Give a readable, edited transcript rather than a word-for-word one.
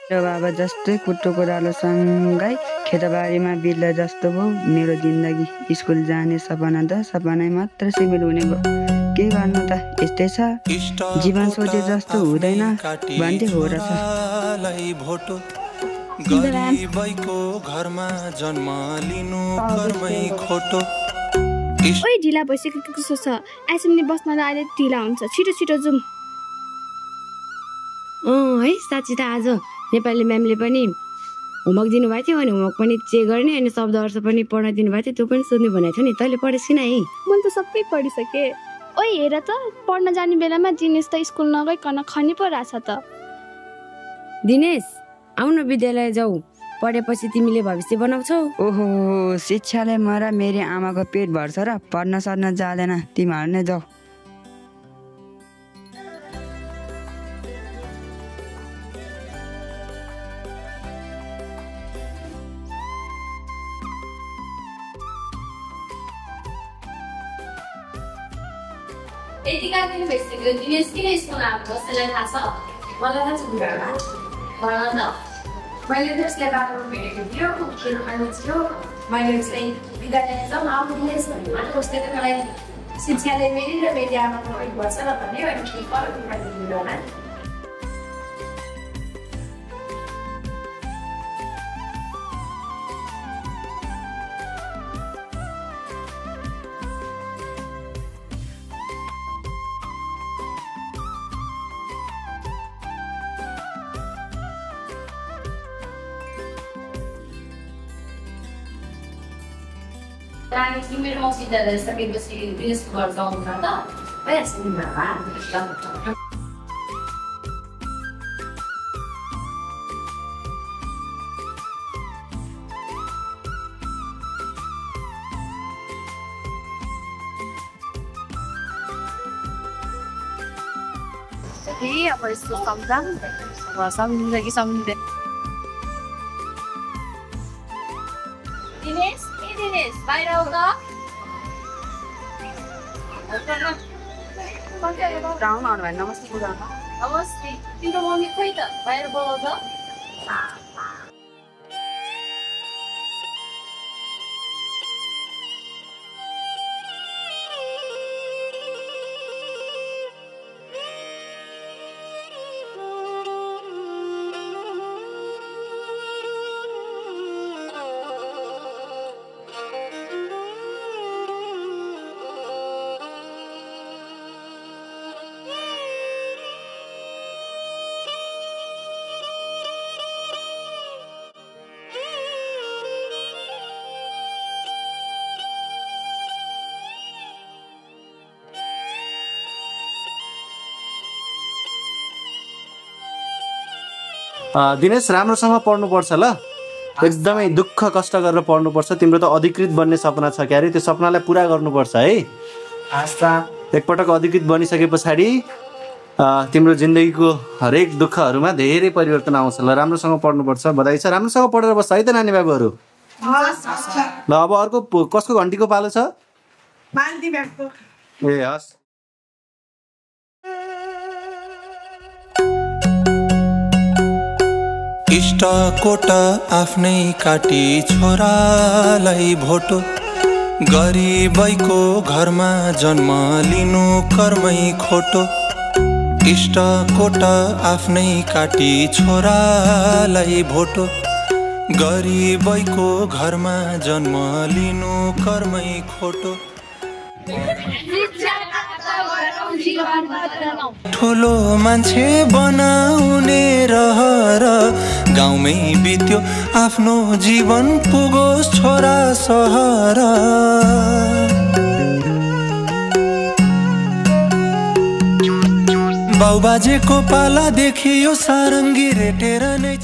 मेरो बाबा जस्तै कुटोको डालोसँगै खेतबारीमा बिल्ला जस्तो भयो मेरो जिन्दगी। स्कुल जाने सपना त सपनै मात्र सिमिल हुने भयो। के गर्नु त यस्तै छ जीवन सोचे जस्तो हुँदैन भन्थे हो रहेछ। गरिबैको घरमा जन्म लिनु कर्मै खोटो। ओइ ढिला भइसकेको कस्तो छ एसेम्ब्ली बस्न अहिले ढिला हुन्छ छिटो छिटो जाउँ। है साँच्ची त आज नेपाली म्यामले पनि होमवर्क दिनुभएको थियो अनि होमवर्क पनि चेक गर्ने अनि शब्द अर्थ पनि पढ्न दिनुभएको थियो। त्यो पनि सोध्नु भनेको थियो नि तैँले पढेस् कि नै? मैले त सबै पढिसकेँ। ओइ हेर त पढ्न जाने बेलामा दिनेश त स्कुल नगइकन खनी पो रहेछ त। दिनेश आउन विद्यालय जाऊ, पढेपछि तिमीले भविष्य बनाउँछौ। ओहो शिक्षाले म र मेरो आमाको पेट भर्छ र पढ्न सर्न जाँदैन, तिमीहरू नै जाऊ। यतिका दिन भइसक्यो दिनेश किन स्कुल आएको कसैलाई थाहा छ? मलाई थाहा छ बुढामा भन न। मैले त उसलाई बाटोमा भेटेको थियो खेल खानु थियो मैले उसलाई विद्यालय जाउँ आउनु दिनेश भन्नु उसले त मलाई शिक्षाले मेरो र मेरो आमाको पेट भर्छ र भन्यो अनि के गर्नु होला। रानी मेरो मौसी दादा सकेपछि दिनेशको घर जाउँ न त भइहाल्छ नि बाबा। अब यस्तो सम्झा सम्झिन्छ कि सम्झिँदैन। दिनेश दिनेश बाहिर आऊ त। नमस्ते बुढामा। नमस्ते तिम्रो मम्मी खोइ त बाहिर बोलाउ त। दिनेश राम्रोसँग पढ्नुपर्छ ल, एकदमै दुःख कष्ट गरेर पढ्नुपर्छ। तिम्रो त अधिकृत बन्ने सपना छ क्यारे, त्यो सपनालाई पुरा गर्नुपर्छ है। एकपटक अधिकृत बनिसके पछाडि तिम्रो जिन्दगीको हरेक दुःखहरूमा धेरै परिवर्तन आउँछ। ल राम्रोसँग पढ्नुपर्छ, बधाई छ। राम्रोसँग पढेर बस्छ है त नानी बाबुहरू। ल अब अर्को कसको घन्टीको पालो छ? ए हस्। इष्टकोट आफ्नै काटी छोरालाई भोटो। गरिबैको घरमा जन्म लिनु कर्मै खोटो। इष्टकोट आफ्नै काटी छोरालाई भोटो। गरिबैको घरमा जन्म लिनु कर्मै खोटो। ठुलो मान्छे बनाउने रहर गाउँमै बित्यो आफ्नो जीवन पुगोस् छोरा सहर। बाउबाजेको पाला देखियो सारङ्गी रेटेर नै